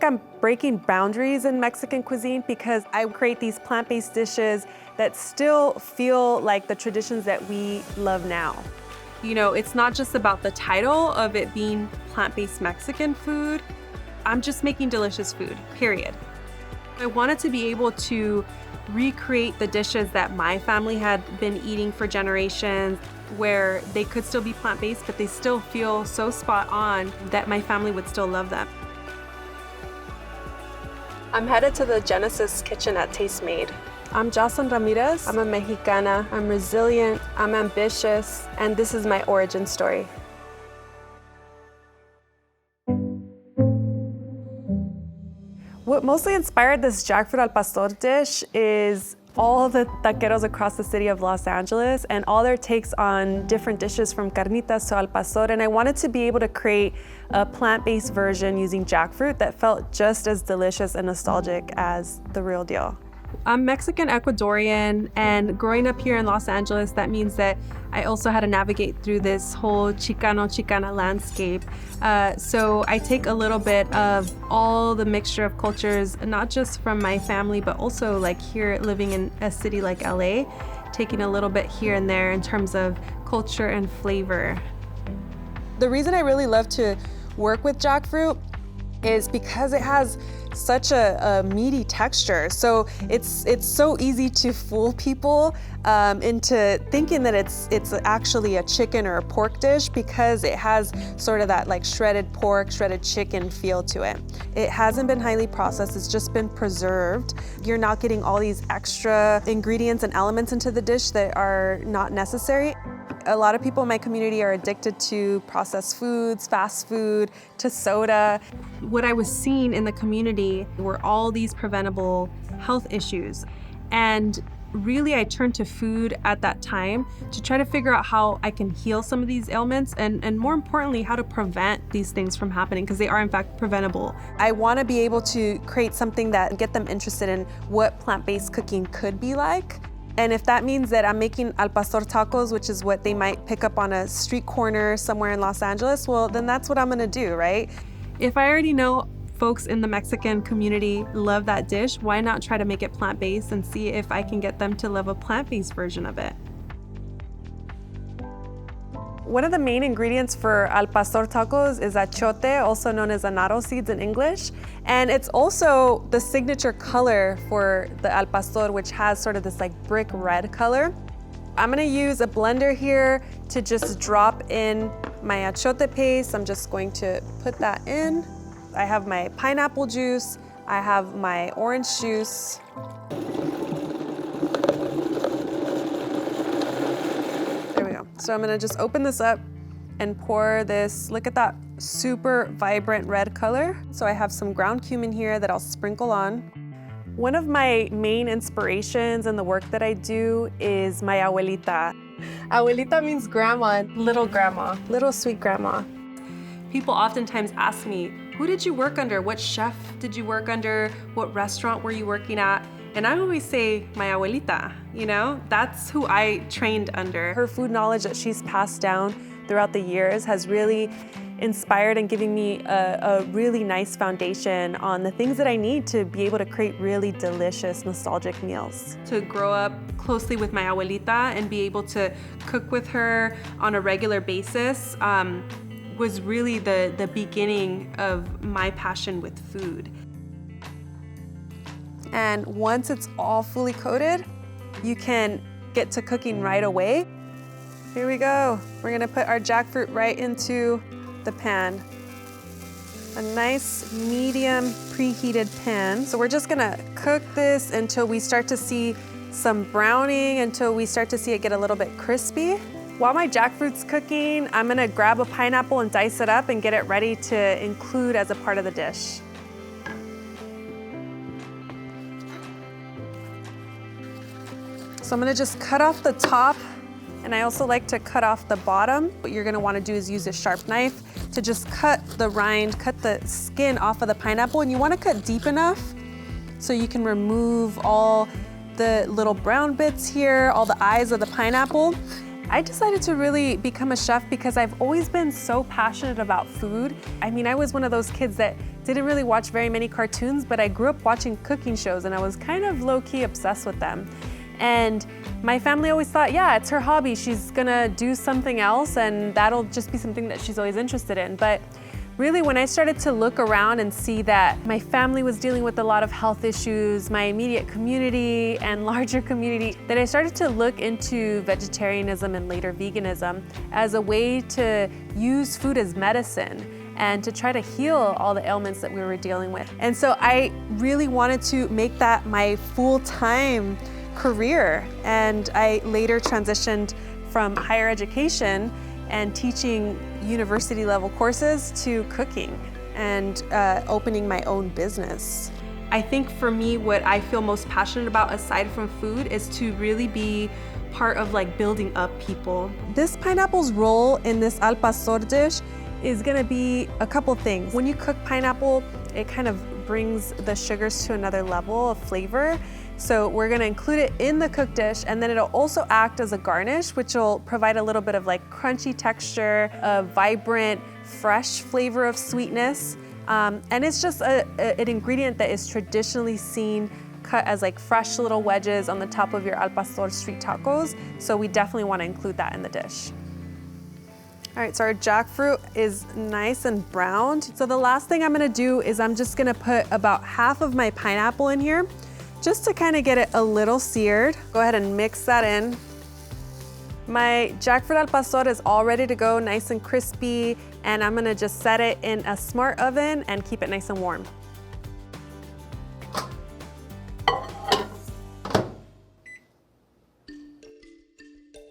like I'm breaking boundaries in Mexican cuisine because I create these plant-based dishes that still feel like the traditions that we love now. You know, it's not just about the title of it being plant-based Mexican food. I'm just making delicious food, period. I wanted to be able to recreate the dishes that my family had been eating for generations, where they could still be plant-based, but they still feel so spot on that my family would still love them. I'm headed to the Genesis kitchen at Tastemade. I'm Jocelyn Ramirez. I'm a Mexicana. I'm resilient. I'm ambitious. And this is my origin story. What mostly inspired this jackfruit al pastor dish is all the taqueros across the city of Los Angeles and all their takes on different dishes from carnitas to al pastor. And I wanted to be able to create a plant-based version using jackfruit that felt just as delicious and nostalgic as the real deal. I'm Mexican Ecuadorian, and growing up here in Los Angeles, that means that I also had to navigate through this whole Chicano-Chicana landscape. So I take a little bit of all the mixture of cultures, not just from my family, but also like here living in a city like LA, taking a little bit here and there in terms of culture and flavor. The reason I really love to work with jackfruit is because it has such a meaty texture. So it's so easy to fool people into thinking that it's actually a chicken or a pork dish because it has sort of that like shredded pork, shredded chicken feel to it. It hasn't been highly processed, it's just been preserved. You're not getting all these extra ingredients and elements into the dish that are not necessary. A lot of people in my community are addicted to processed foods, fast food, to soda. What I was seeing in the community were all these preventable health issues. And really, I turned to food at that time to try to figure out how I can heal some of these ailments and more importantly, how to prevent these things from happening because they are in fact preventable. I want to be able to create something that get them interested in what plant-based cooking could be like. And if that means that I'm making al pastor tacos, which is what they might pick up on a street corner somewhere in Los Angeles, well, then that's what I'm gonna do, right? If I already know folks in the Mexican community love that dish, why not try to make it plant-based and see if I can get them to love a plant-based version of it? One of the main ingredients for al pastor tacos is achiote, also known as annatto seeds in English. And it's also the signature color for the al pastor, which has sort of this like brick red color. I'm gonna use a blender here to just drop in my achiote paste. I'm just going to put that in. I have my pineapple juice. I have my orange juice. So I'm gonna just open this up and pour this, look at that super vibrant red color. So I have some ground cumin here that I'll sprinkle on. One of my main inspirations in the work that I do is my abuelita. Abuelita means grandma, little sweet grandma. People oftentimes ask me, who did you work under? What chef did you work under? What restaurant were you working at? And I always say, my abuelita, you know? That's who I trained under. Her food knowledge that she's passed down throughout the years has really inspired and given me a really nice foundation on the things that I need to be able to create really delicious, nostalgic meals. To grow up closely with my abuelita and be able to cook with her on a regular basis was really the beginning of my passion with food. And once it's all fully coated, you can get to cooking right away. Here we go. We're gonna put our jackfruit right into the pan. A nice medium preheated pan. So we're just gonna cook this until we start to see some browning, until we start to see it get a little bit crispy. While my jackfruit's cooking, I'm gonna grab a pineapple and dice it up and get it ready to include as a part of the dish. So I'm gonna just cut off the top, and I also like to cut off the bottom. What you're gonna wanna do is use a sharp knife to just cut the rind, cut the skin off of the pineapple, and you wanna cut deep enough so you can remove all the little brown bits here, all the eyes of the pineapple. I decided to really become a chef because I've always been so passionate about food. I mean, I was one of those kids that didn't really watch very many cartoons, but I grew up watching cooking shows and I was kind of low-key obsessed with them. And my family always thought, yeah, it's her hobby. She's gonna do something else and that'll just be something that she's always interested in. But really, when I started to look around and see that my family was dealing with a lot of health issues, my immediate community and larger community, that I started to look into vegetarianism and later veganism as a way to use food as medicine and to try to heal all the ailments that we were dealing with. And so I really wanted to make that my full-time career. And I later transitioned from higher education and teaching university level courses to cooking and opening my own business. I think for me, what I feel most passionate about aside from food is to really be part of like building up people. This pineapple's role in this al pastor dish is gonna be a couple things. When you cook pineapple, it kind of brings the sugars to another level of flavor. So we're gonna include it in the cooked dish, and then it'll also act as a garnish, which will provide a little bit of like crunchy texture, a vibrant, fresh flavor of sweetness. And it's just an ingredient that is traditionally seen cut as like fresh little wedges on the top of your al pastor street tacos. So we definitely wanna include that in the dish. All right, so our jackfruit is nice and browned. So the last thing I'm gonna do is I'm just gonna put about half of my pineapple in here, just to kind of get it a little seared. Go ahead and mix that in. My jackfruit al pastor is all ready to go, nice and crispy, and I'm gonna just set it in a smart oven and keep it nice and warm.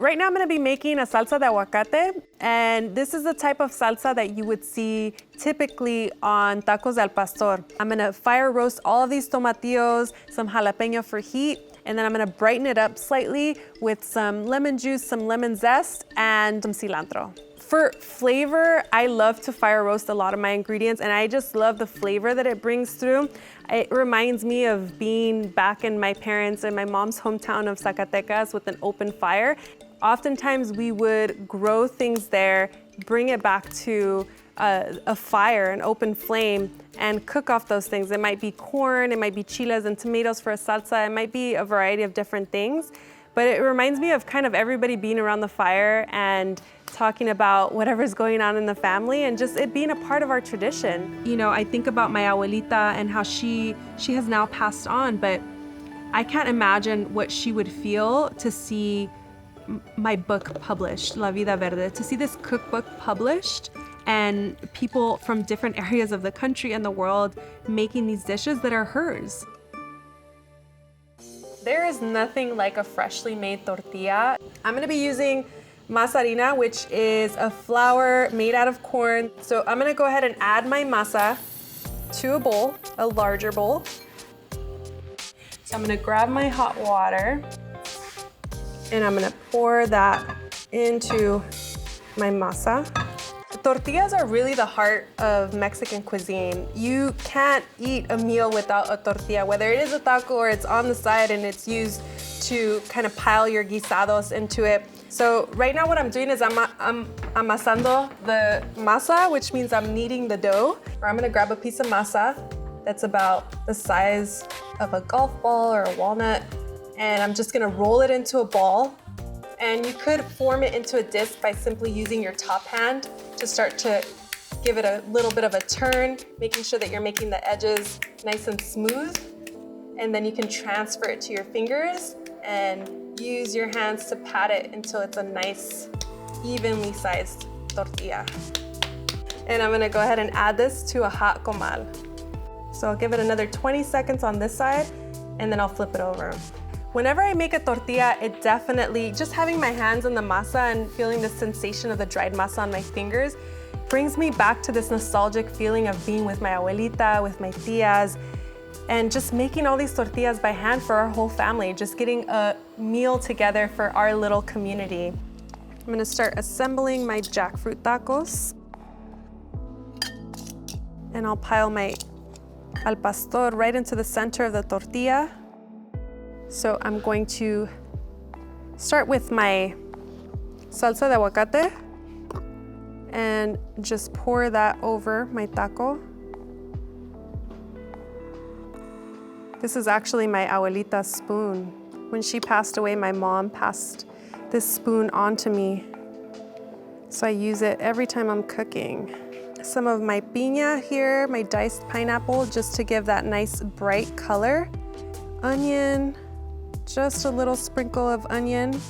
Right now I'm gonna be making a salsa de aguacate, and this is the type of salsa that you would see typically on tacos al pastor. I'm gonna fire roast all of these tomatillos, some jalapeno for heat, and then I'm gonna brighten it up slightly with some lemon juice, some lemon zest, and some cilantro. For flavor, I love to fire roast a lot of my ingredients, and I just love the flavor that it brings through. It reminds me of being back in my parents' and my mom's hometown of Zacatecas with an open fire. Oftentimes we would grow things there, bring it back to a fire, an open flame, and cook off those things. It might be corn, it might be chiles and tomatoes for a salsa, it might be a variety of different things. But it reminds me of kind of everybody being around the fire and talking about whatever's going on in the family and just it being a part of our tradition. You know, I think about my abuelita and how she has now passed on, but I can't imagine what she would feel to see my book published, La Vida Verde, to see this cookbook published and people from different areas of the country and the world making these dishes that are hers. There is nothing like a freshly made tortilla. I'm gonna be using masa harina, which is a flour made out of corn. So I'm gonna go ahead and add my masa to a bowl, a larger bowl. So I'm gonna grab my hot water and I'm gonna pour that into my masa. Tortillas are really the heart of Mexican cuisine. You can't eat a meal without a tortilla, whether it is a taco or it's on the side and it's used to kind of pile your guisados into it. So right now what I'm doing is I'm amasando the masa, which means I'm kneading the dough. Or I'm gonna grab a piece of masa that's about the size of a golf ball or a walnut, and I'm just gonna roll it into a ball. And you could form it into a disc by simply using your top hand to start to give it a little bit of a turn, making sure that you're making the edges nice and smooth. And then you can transfer it to your fingers and use your hands to pat it until it's a nice, evenly sized tortilla. And I'm gonna go ahead and add this to a hot comal. So I'll give it another 20 seconds on this side, and then I'll flip it over. Whenever I make a tortilla, it definitely, just having my hands on the masa and feeling the sensation of the dried masa on my fingers brings me back to this nostalgic feeling of being with my abuelita, with my tias, and just making all these tortillas by hand for our whole family, just getting a meal together for our little community. I'm gonna start assembling my jackfruit tacos. And I'll pile my al pastor right into the center of the tortilla. So I'm going to start with my salsa de aguacate and just pour that over my taco. This is actually my abuelita's spoon. When she passed away, my mom passed this spoon on to me. So I use it every time I'm cooking. Some of my piña here, my diced pineapple, just to give that nice bright color. Onion, just a little sprinkle of onion.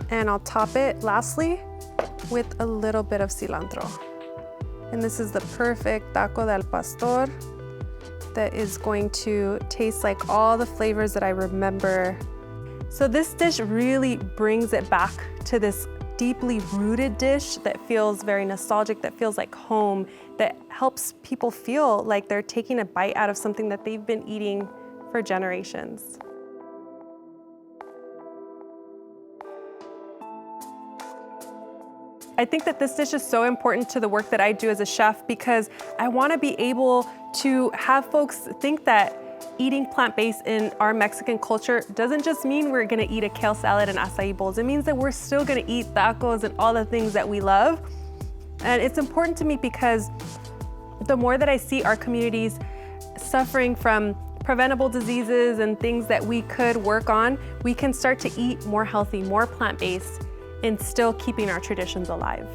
And I'll top it, lastly, with a little bit of cilantro. And this is the perfect taco de al pastor that is going to taste like all the flavors that I remember. So this dish really brings it back to this deeply rooted dish that feels very nostalgic, that feels like home, that helps people feel like they're taking a bite out of something that they've been eating for generations. I think that this dish is so important to the work that I do as a chef because I want to be able to have folks think that eating plant-based in our Mexican culture doesn't just mean we're gonna eat a kale salad and acai bowls. It means that we're still gonna eat tacos and all the things that we love. And it's important to me because the more that I see our communities suffering from preventable diseases and things that we could work on, we can start to eat more healthy, more plant-based, and still keeping our traditions alive.